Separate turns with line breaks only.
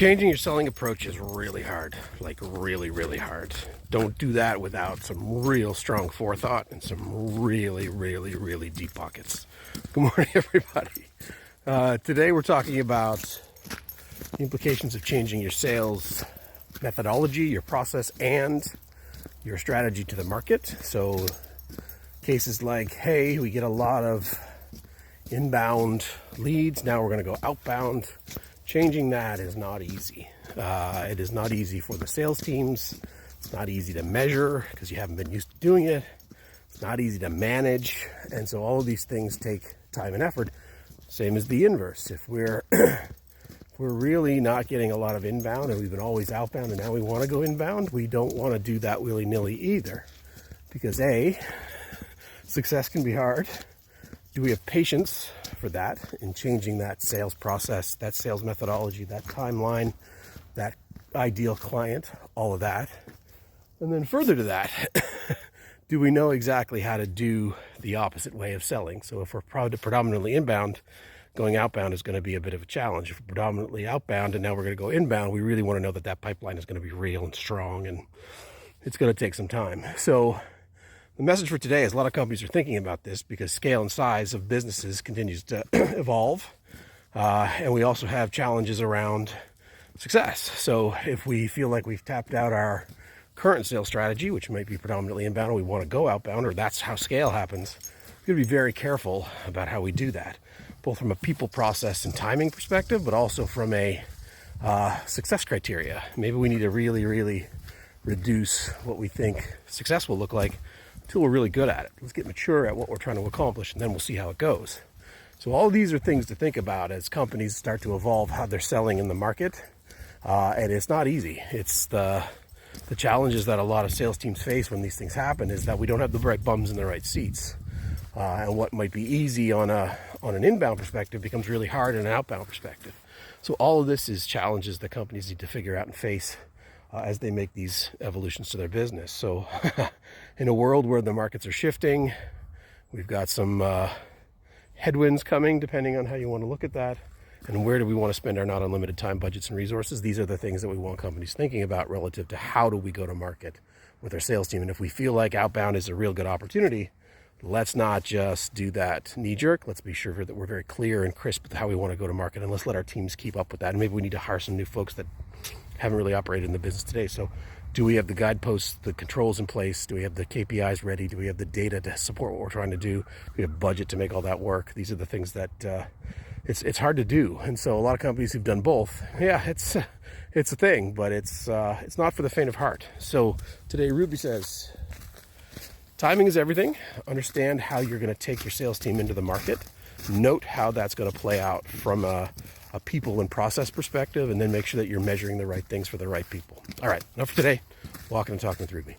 Changing your selling approach is really hard, like really, really hard. Don't do that without some real strong forethought and some really, really, really deep pockets. Good morning, everybody. Today we're talking about the implications of changing your sales methodology, your process, and your strategy to the market. So cases like, hey, we get a lot of inbound leads, now we're going to go outbound. Changing that is not easy. It is not easy for the sales teams. It's not easy to measure because you haven't been used to doing it. It's not easy to manage. And so all of these things take time and effort. Same as the inverse. If we're really not getting a lot of inbound and we've been always outbound and now we want to go inbound, we don't want to do that willy-nilly either. Because A, success can be hard. Do we have patience for that in changing that sales process, that sales methodology, that timeline, that ideal client, all of that? And then further to that, do we know exactly how to do the opposite way of selling? So if we're predominantly inbound, going outbound is going to be a bit of a challenge. If we're predominantly outbound and now we're going to go inbound, we really want to know that that pipeline is going to be real and strong, and it's going to take some time. So the message for today is a lot of companies are thinking about this because scale and size of businesses continues to evolve. And we also have challenges around success. So if we feel like we've tapped out our current sales strategy, which might be predominantly inbound, and we want to go outbound, or that's how scale happens, we've got to be very careful about how we do that, both from a people, process, and timing perspective, but also from a success criteria. Maybe we need to really, really reduce what we think success will look like until we're really good at it. Let's get mature at what we're trying to accomplish, and then we'll see how it goes. So all of these are things to think about as companies start to evolve how they're selling in the market. And it's not easy. It's the challenges that a lot of sales teams face when these things happen is that we don't have the right bums in the right seats. And what might be easy on an inbound perspective becomes really hard in an outbound perspective. So all of this is challenges that companies need to figure out and face as they make these evolutions to their business. So in a world where the markets are shifting, we've got some headwinds coming, depending on how you want to look at that. And where do we want to spend our not unlimited time, budgets, and resources? These are the things that we want companies thinking about relative to how do we go to market with our sales team. And if we feel like outbound is a real good opportunity, let's not just do that knee-jerk. Let's be sure that we're very clear and crisp with how we want to go to market, and let's let our teams keep up with that. And maybe we need to hire some new folks that haven't really operated in the business today. So do we have the guideposts, the controls in place? Do we have the KPIs ready? Do we have the data to support what we're trying to do? Do we have budget to make all that work? These are the things that it's hard to do. And so a lot of companies who've done both, yeah, it's a thing, but it's not for the faint of heart. So today Ruby says, timing is everything. Understand how you're going to take your sales team into the market. Note how that's going to play out from a people and process perspective, and then make sure that you're measuring the right things for the right people. All right, enough for today. Walking and talking with Ruby.